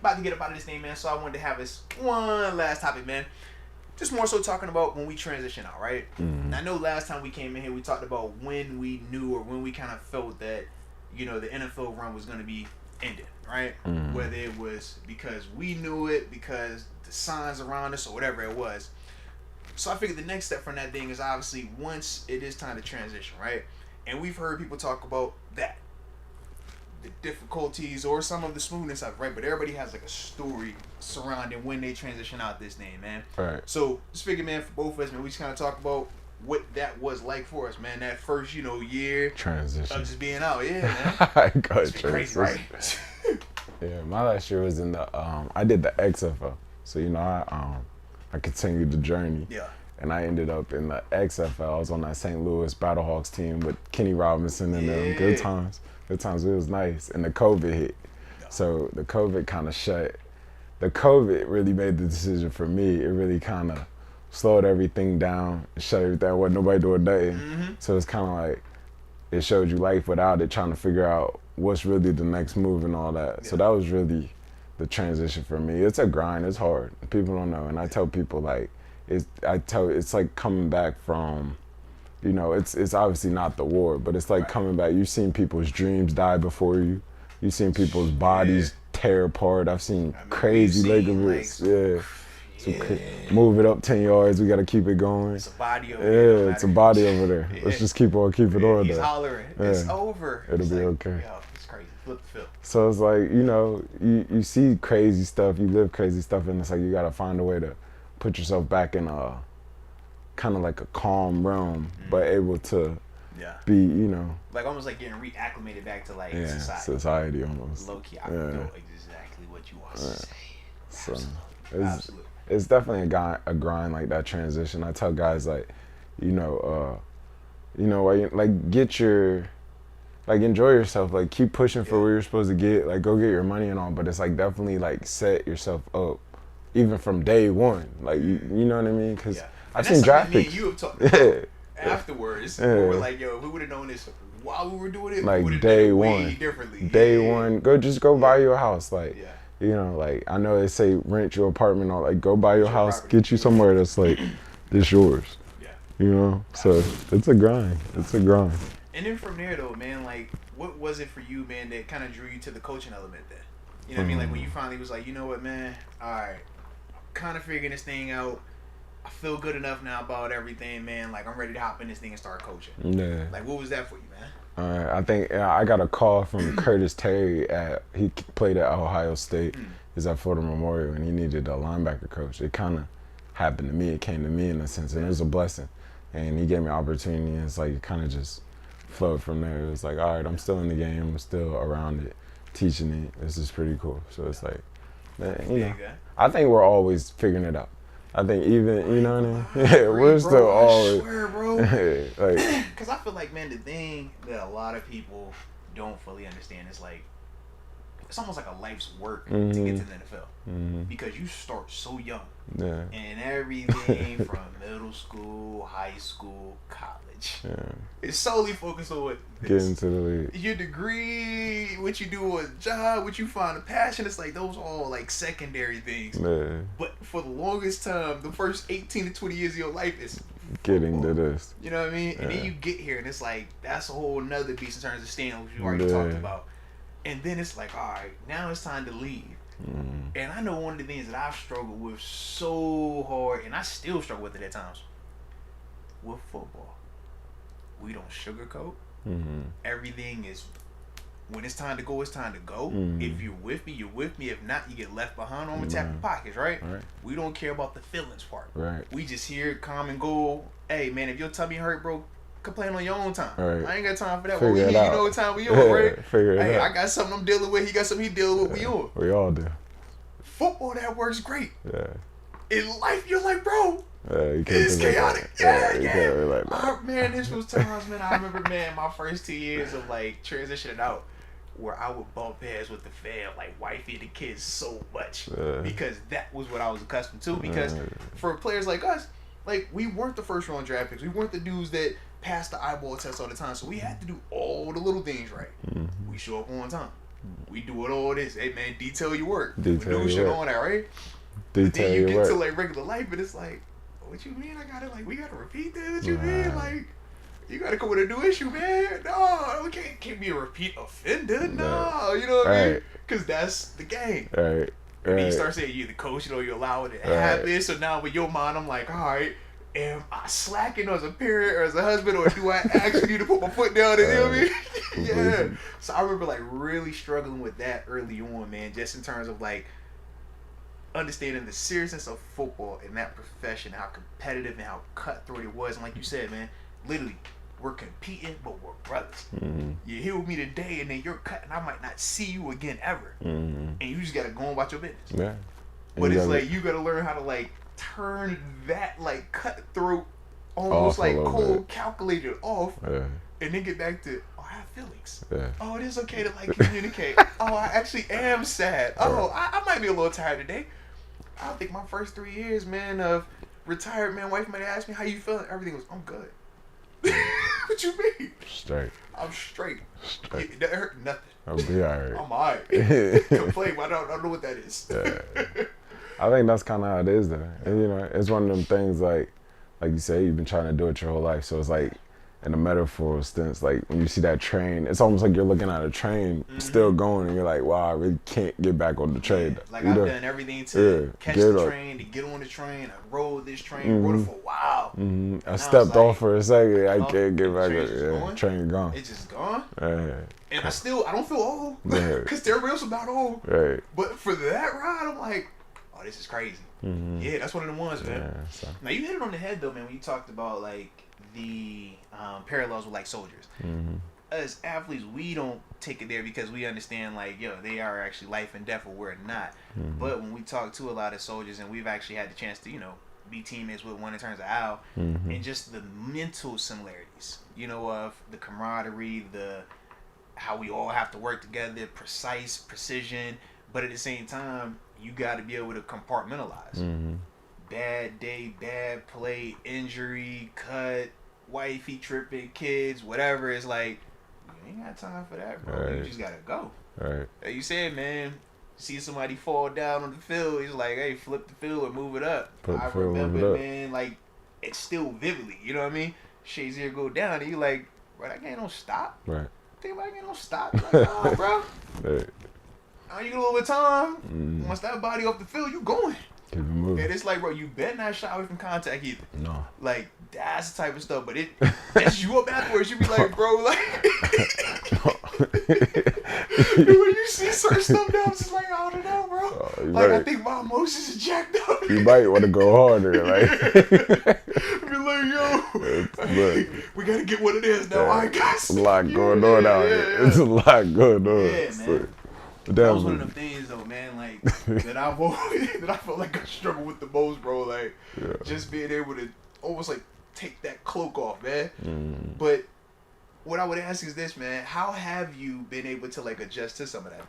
about to get up out of this thing, man. So I wanted to have this one last topic, man. Just more so talking about when we transition out, right? And I know last time we came in here, we talked about when we knew or when we kind of felt that, the NFL run was going to be ended, right? Whether it was because we knew it, because the signs around us, or whatever it was. So I figured the next step from that thing is obviously once it is time to transition, right? And we've heard people talk about that. The difficulties or some of the smoothness of it, right? But everybody has like a story surrounding when they transition out this thing, man. Right. So just figure, man, for both of us, man, we just kind of talk about what that was like for us, man. That first, year transition of just being out, yeah, man. It's been crazy, right? Yeah, my last year was in the I did the XFL, so I continued the journey. Yeah. And I ended up in the XFL. I was on that St. Louis Battlehawks team with Kenny Robinson and them. Good times. It was nice. And the COVID hit. Yeah. So the COVID kind of the COVID really made the decision for me. It really kind of slowed everything down, shut everything. Wasn't nobody doing nothing. So it's kind of like, it showed you life without it, trying to figure out what's really the next move and all that. Yeah. So that was really the transition for me. It's a grind. It's hard. People don't know. And I tell people, like, it's like coming back from, it's obviously not the war, but it's like coming back. You've seen people's dreams die before you. You've seen people's bodies tear apart. I've seen crazy ligaments. Move it up 10 yards. We got to keep it going. It's a body over there. Yeah, it's a body over there. Let's just keep it on. He's hollering. It's over. It'll be okay. Yo, it's crazy. Flip the field. So it's like, you see crazy stuff, you live crazy stuff, and it's like you got to find a way to put yourself back in a kind of like a calm realm, but able to be, like almost like getting reacclimated back to like society almost. Low key, I know exactly what you want to say. So Absolutely. It's definitely a grind like that transition. I tell guys like, enjoy yourself, like keep pushing for where you're supposed to get, like go get your money and all, but it's like definitely like set yourself up even from day one, like you know what I mean? Because I've seen draft picks. You have talked about afterwards. We're like, yo, if we would have known this while we were doing it, like we would have day done it one, way differently. Day one, go buy you a house, like. Like I know they say rent your apartment or like go buy your house, property. Get you somewhere that's like this yours. So it's a grind. It's a grind. And then from there though, man, like what was it for you, man, that kind of drew you to the coaching element there? You know what I mean? Like when you finally was like, you know what, man, all right, I'm kind of figuring this thing out. I feel good enough now about everything, man. Like I'm ready to hop in this thing and start coaching. Yeah. Like what was that for you, man? I think I got a call from Curtis Terry. He played at Ohio State. He's at Florida Memorial, and he needed a linebacker coach. It kind of happened to me. It came to me in a sense, and it was a blessing. And he gave me an opportunity, and it's like it kind of just flowed from there. It was like, all right, I'm still in the game. I'm still around it, teaching it. This is pretty cool. So it's like, man, I think we're always figuring it out. I think even, you know what I mean? Yeah, we're still always. I swear, bro. Like, because I feel like, man, the thing that a lot of people don't fully understand is like, it's almost like a life's work to get to the NFL. Because you start so young. Yeah. And everything from middle school, high school, college. Yeah. It's solely focused on what get into the league. Your degree, what you do a job, what you find a passion. It's like those are all like secondary things. Yeah. But for the longest time, the first 18 to 20 years of your life is getting to this. You know what I mean? And then you get here and it's like that's a whole nother beast in terms of staying, which you already talked about. And then it's like, all right, now it's time to leave. And I know one of the things that I've struggled with so hard, and I still struggle with it at times, with football. We don't sugarcoat. Everything is, when it's time to go, it's time to go. If you're with me, you're with me. If not, you get left behind on the tap of pockets, right? We don't care about the feelings part. We just here, calm and go. Hey, man, if your tummy hurt, bro, complain on your own time. I ain't got time for that. Well, we here, you know what time we on, right? Figure it out. I got something I'm dealing with. He got something he dealing with. We on. We all do. Football, that works great. Yeah. In life, you're like, bro, you it's chaotic. Like man, this was times, man. I remember, man, my first 2 years of like transitioning out, where I would bump heads with the fam, like wifey and the kids, so much because that was what I was accustomed to. Because for players like us, like we weren't the first round draft picks. We weren't the dudes that passed the eyeball test all the time. So we had to do all the little things right. We show up on time. We doing all this. Hey man, detail your work. Detail We do shit your work. on that, right? But Detail then you your get work. to like regular life, and it's like, what you mean? I gotta like, we gotta repeat that. What you mean? Right. Like, you gotta come with a new issue, man. No, we can't be a repeat offender. No, you know what I mean? Right. Because that's the game. Right. And then you Right. start saying you the coach, you know, you allow it to Right. happen. So now with your mind, I'm like, all right, am I slacking as a parent or as a husband, or do I actually need to put my foot down? You know what I mean? Yeah. So I remember like really struggling with that early on, man, just in terms of like understanding the seriousness of football and that profession, how competitive and how cutthroat it was. And like you said, man, literally, we're competing, but we're brothers. Mm-hmm. You're here with me today, and then you're cut, and I might not see you again ever. Mm-hmm. And you just gotta go on about your business. Yeah. But it's like you gotta learn how to like turn that like cutthroat, almost Off a like little cold bit. calculated off, Yeah. and then get back to, oh, I have feelings. Yeah. Oh, it is okay to like communicate. Oh, I actually am sad. Oh, I might be a little tired today. I think my first 3 years, man, of retired, man, wife might ask me how you feeling. Everything was, I'm good. What you mean? Straight. I'm straight. Straight. It hurt nothing. I'll be alright. I'm alright. Complain, but I don't know what that is. Yeah. I think that's kind of how it is, though. And, you know, it's one of them things like you say, you've been trying to do it your whole life. So it's like, in a metaphor sense, like when you see that train, it's almost like you're looking at a train still going, and you're like, wow, I really can't get back on the train. Yeah, like you I've know? done everything to catch get the up. train, to get on the train. I rode this train, rode it for a while. I stepped off for a second. I can't get back. train's just gone. Train gone. It's just gone. Yeah. And I don't feel old. Yeah. Because everybody else about old. Right. But for that ride, I'm like, oh, this is crazy. Yeah, that's one of the ones, man. Yeah, so. Now, you hit it on the head, though, man, when you talked about, like, the parallels with, like, soldiers. As athletes, we don't take it there because we understand, like, yo, they are actually life and death, or we're not. But when we talk to a lot of soldiers, and we've actually had the chance to, you know, be teammates with one in terms of Al, and just the mental similarities, you know, of the camaraderie, how we all have to work together, precision, but at the same time, you got to be able to compartmentalize. Bad day, bad play, injury, cut, wifey tripping, kids, whatever. It's like, you ain't got time for that, bro. Right. You just got to go. Right. Like you said, man, see somebody fall down on the field, he's like, hey, flip the field or move it up. I remember, man, like, it's still vividly, you know what I mean? Shazier go down, and you like, bro, that game don't stop. Right. Think about it, game don't stop. Like, oh, bro. Right. You get a little bit of time. Once that body off the field, you going. Keep it moving. And it's like, bro, you better not shy away from contact either. No. Like, that's the type of stuff. But it messes you up afterwards. You be like, bro, like, when you see certain stuff now, I'm just like, I don't know, bro. Like, I think my emotions is jacked up. You might want to go harder, like. Be like, yo, we gotta get what it is now. I got It's a lot going on out here. It's a lot going on. Yeah, man. That was one of them things, though, man, like, that I felt like I struggled with the most, bro. Like, just being able to almost, like, take that cloak off, man. But what I would ask is this, man. How have you been able to, like, adjust to some of that,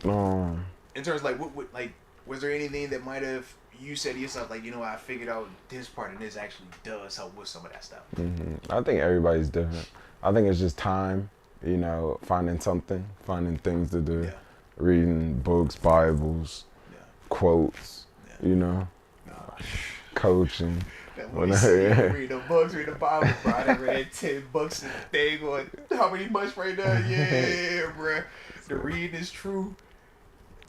though? In terms of, like, what, like, was there anything that might have, you said to yourself, like, you know, I figured out this part and this actually does help with some of that stuff? I think everybody's different. I think it's just time, you know, finding things to do. Reading books, Bibles, quotes, you know, coaching. Read the books, read the Bible, bro. I done read 10 books in the thing on how many months right now? Yeah, bro. The reading is true.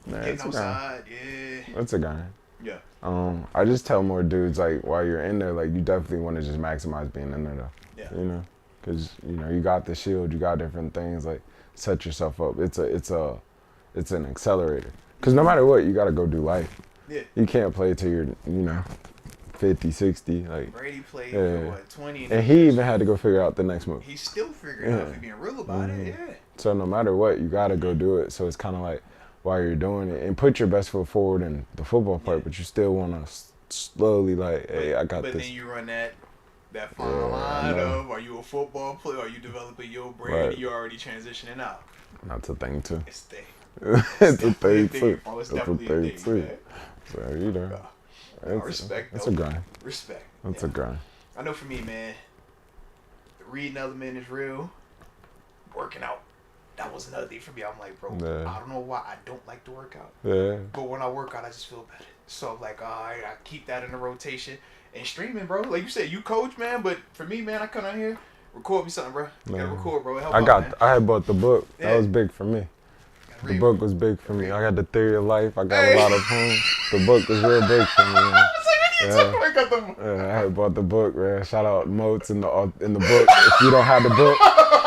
Getting outside, That's a guy. Yeah. I just tell more dudes, like, while you're in there, like, you definitely want to just maximize being in there, though. Yeah. You know? Because, you know, you got the shield, you got different things, like, set yourself up. It's an accelerator. Because no matter what, you got to go do life. Yeah. You can't play till you're, you know, 50, 60. Like, Brady played for, what, 20? And he even had to go figure out the next move. He's still figuring out if he's being real about it, So no matter what, you got to go do it. So it's kind of like, while you're doing it, and put your best foot forward in the football part, but you still want to slowly, like, hey, I got this. But then you run that fine line of, are you a football player? Are you developing your brand? Right. And you're already transitioning out. That's a thing, too. It's a thing. It's a thing, too. It's definitely a thing, too. So, you know. Respect. It's a grind. Respect. It's a grind. I know for me, man, the reading element is real. Working out. that was another thing for me. I'm like, bro, Yeah. I don't know why I don't like to work out. Yeah. But when I work out, I just feel better. So I'm like, all right, I keep that in the rotation. And streaming, bro. Like you said, you coach, man. But for me, man, I come out here, record me something, bro. You gotta record, bro. Help out, man. I had bought the book. Yeah. That was big for me. The book was big for me. I got the theory of life. I got a lot of poems. The book was real big for me, man. I had bought the book, man. Shout out Moats in the book. If you don't have the book,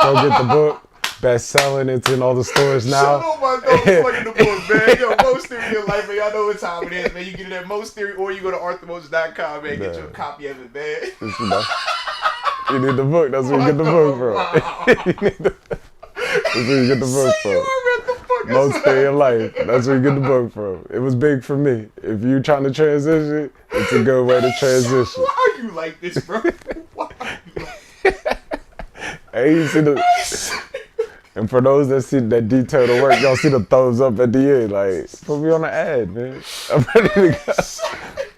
go get the book. Best selling. It's in all the stores now. Shout out my dog fucking the book, man. Yo, Most Theory of Life, man. Y'all know what time it is, man. You get it at Most Theory or you go to arthurmoses.com, man. Get your copy of it, man. You need the book. That's where you get the book from. That's where you get the book from. Most Theory of Life. That's where you get the book from. It was big for me. If you trying to transition, it's a good way to transition. Why are you like this, bro? Why are you like this? Hey, you see the... And for those that see that detail the work, y'all see the thumbs up at the end. Like, put me on the ad, man. I'm ready to go.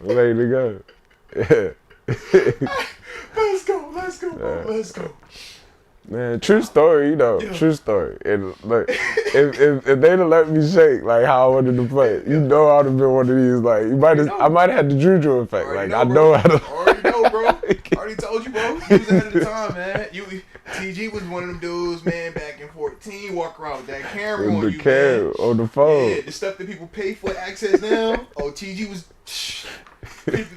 I'm ready to go. Yeah. Let's go, bro. Let's go. Man, true story, true story. And look, if they'd have let me shake like how I wanted to play, I would have been one of these. Like I might have had the juju effect. Like I know how to. Already know, bro. Already told you, bro. You was ahead of the time, man. TG was one of them dudes, man. Back in 14, walk around with that camera on you, man. On the phone. Yeah, the stuff that people pay for access now. Oh, TG was.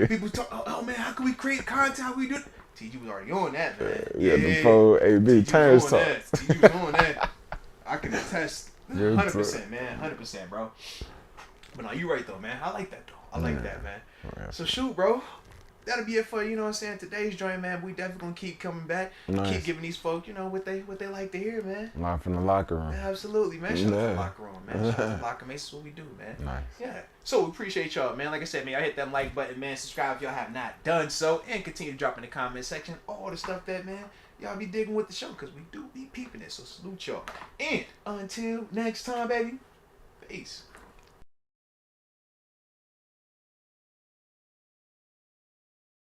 People talk. Oh man, how can we create content? How we do it? TG was already on that, man. Yeah, the phone, AB, Terence talk. TG was on that. I can attest 100%, man. 100%, bro. But no, you right, though, man. I like that, though. I like that, man. Yeah. So, shoot, bro. That'll be it for, you know what I'm saying, today's joint, man. We definitely gonna keep coming back. Nice. Keep giving these folks, you know, what they like to hear, man. Live from the locker room. Yeah, absolutely, man. Shout out to the locker room, man. Shout out to LockerMates. That's what we do, man. Nice. Yeah. So we appreciate y'all, man. Like I said, man, y'all hit that like button, man. Subscribe if y'all have not done so. And continue to drop in the comment section all the stuff that, man, y'all be digging with the show. Because we do be peeping it. So salute y'all. And until next time, baby. Peace.